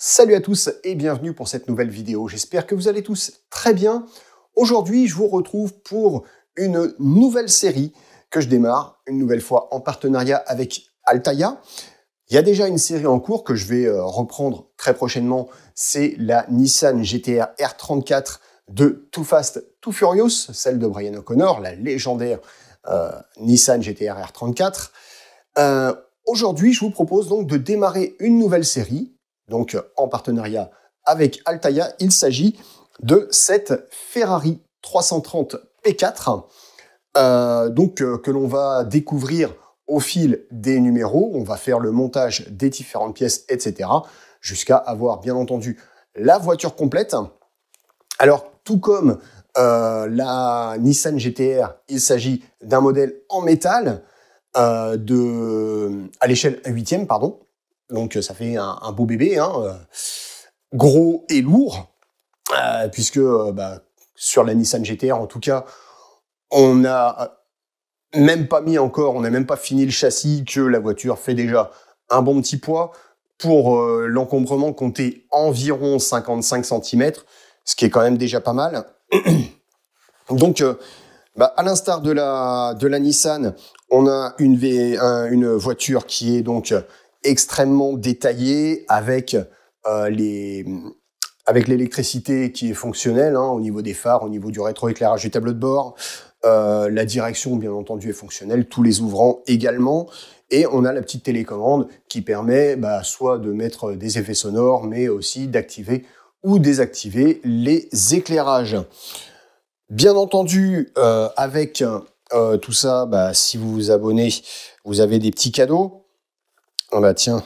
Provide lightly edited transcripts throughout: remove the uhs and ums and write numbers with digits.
Salut à tous et bienvenue pour cette nouvelle vidéo. J'espère que vous allez tous très bien. Aujourd'hui, je vous retrouve pour une nouvelle série que je démarre, une nouvelle fois en partenariat avec Altaïa. Il y a déjà une série en cours que je vais reprendre très prochainement. C'est la Nissan GT-R R34 de Too Fast, Too Furious, celle de Brian O'Connor, la légendaire Nissan GT-R R34. Aujourd'hui, je vous propose donc de démarrer une nouvelle série, donc en partenariat avec Altaïa. Il s'agit de cette Ferrari 330 P4, que l'on va découvrir au fil des numéros. On va faire le montage des différentes pièces, etc., jusqu'à avoir bien entendu la voiture complète. Alors, tout comme la Nissan GT-R, il s'agit d'un modèle en métal à l'échelle 1/8, pardon. Donc ça fait un beau bébé, gros et lourd, puisque sur la Nissan GT-R, en tout cas, on n'a même pas fini le châssis, que la voiture fait déjà un bon petit poids. Pour l'encombrement, compter environ 55 cm, ce qui est quand même déjà pas mal. Donc, à l'instar de la Nissan, on a une voiture qui est donc extrêmement détaillée avec l'électricité qui est fonctionnelle au niveau des phares, au niveau du rétroéclairage du tableau de bord. La direction, bien entendu, est fonctionnelle, tous les ouvrants également. Et on a la petite télécommande qui permet soit de mettre des effets sonores, mais aussi d'activer ou désactiver les éclairages. Bien entendu, avec tout ça, si vous vous abonnez, vous avez des petits cadeaux. Tiens,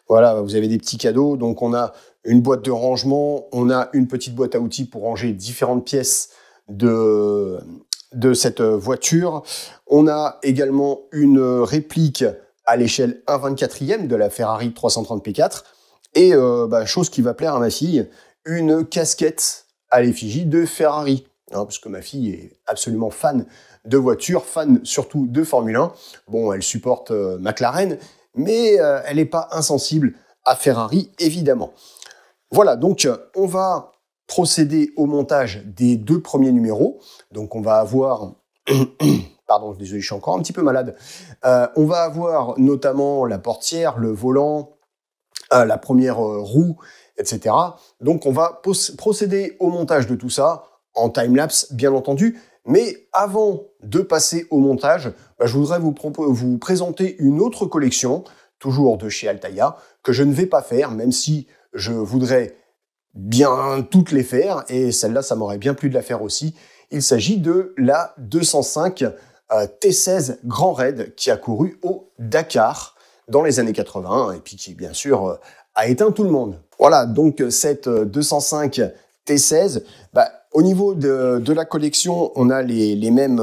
voilà, vous avez des petits cadeaux. Donc on a une boîte de rangement, on a une petite boîte à outils pour ranger différentes pièces de cette voiture. On a également une réplique à l'échelle 1/24e de la Ferrari 330 P4. Et chose qui va plaire à ma fille, une casquette à l'effigie de Ferrari. Parce que ma fille est absolument fan de voitures, fan surtout de Formule 1. Bon, elle supporte McLaren, mais elle n'est pas insensible à Ferrari, évidemment. Voilà, donc on va procéder au montage des 2 premiers numéros. Donc on va avoir... Pardon, désolé, je suis encore un petit peu malade. On va avoir notamment la portière, le volant, la première roue, etc. Donc on va procéder au montage de tout ça, en time-lapse, bien entendu. Mais avant de passer au montage, je voudrais vous présenter une autre collection, toujours de chez Altaïa, que je ne vais pas faire, même si je voudrais bien toutes les faire, et celle-là, ça m'aurait bien plu de la faire aussi. Il s'agit de la 205 T16 Grand Raid, qui a couru au Dakar dans les années 80, et puis qui, bien sûr, a éteint tout le monde. Voilà, donc cette 205 T16, au niveau de la collection, on a les mêmes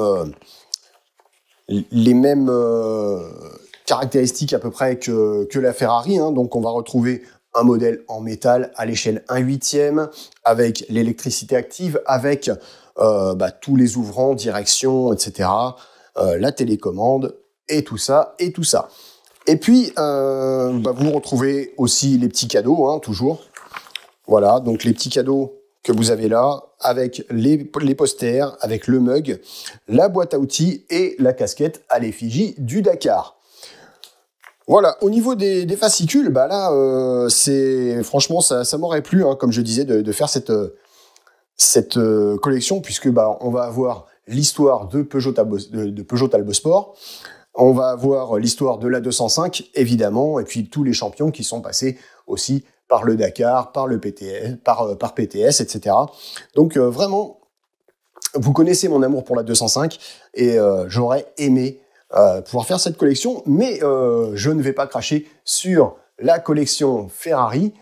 caractéristiques à peu près que la Ferrari. Donc on va retrouver un modèle en métal à l'échelle 1/8e, avec l'électricité active, avec tous les ouvrants, direction, etc., la télécommande, et tout ça, et tout ça. Et puis, vous retrouvez aussi les petits cadeaux, toujours. Voilà, donc les petits cadeaux que vous avez là, avec les posters, avec le mug, la boîte à outils et la casquette à l'effigie du Dakar. Voilà, au niveau des fascicules, franchement, ça m'aurait plu, comme je disais, de faire cette collection, puisque on va avoir l'histoire de Peugeot Talbot Sport. On va avoir l'histoire de la 205, évidemment, et puis tous les champions qui sont passés aussi par le Dakar, par le PTS, par PTS, etc. Donc vraiment, vous connaissez mon amour pour la 205, et j'aurais aimé pouvoir faire cette collection, mais je ne vais pas cracher sur la collection Ferrari,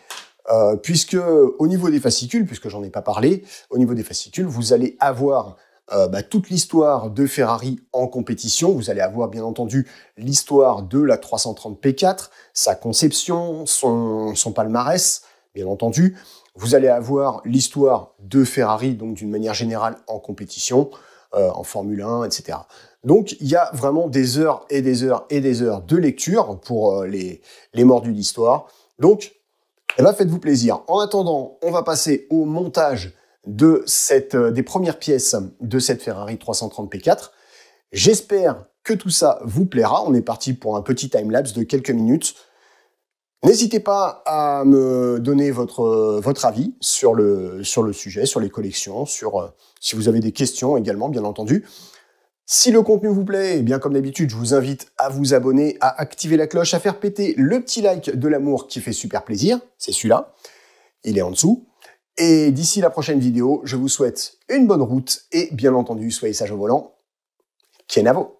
puisque au niveau des fascicules, puisque j'en ai pas parlé, au niveau des fascicules, vous allez avoir toute l'histoire de Ferrari en compétition. Vous allez avoir bien entendu l'histoire de la 330 P4, sa conception, son palmarès, bien entendu. Vous allez avoir l'histoire de Ferrari, donc d'une manière générale en compétition, en Formule 1, etc. Donc il y a vraiment des heures et des heures et des heures de lecture pour les mordus d'histoire. Donc Eh ben, faites-vous plaisir. En attendant, on va passer au montage des premières pièces de cette Ferrari 330 P4. J'espère que tout ça vous plaira. On est parti pour un petit timelapse de quelques minutes. N'hésitez pas à me donner votre avis sur le sujet, sur les collections, si vous avez des questions également, bien entendu. Si le contenu vous plaît, eh bien comme d'habitude, je vous invite à vous abonner, à activer la cloche, à faire péter le petit like de l'amour qui fait super plaisir. C'est celui-là. Il est en dessous. Et d'ici la prochaine vidéo, je vous souhaite une bonne route et bien entendu, soyez sages au volant. Kenavo!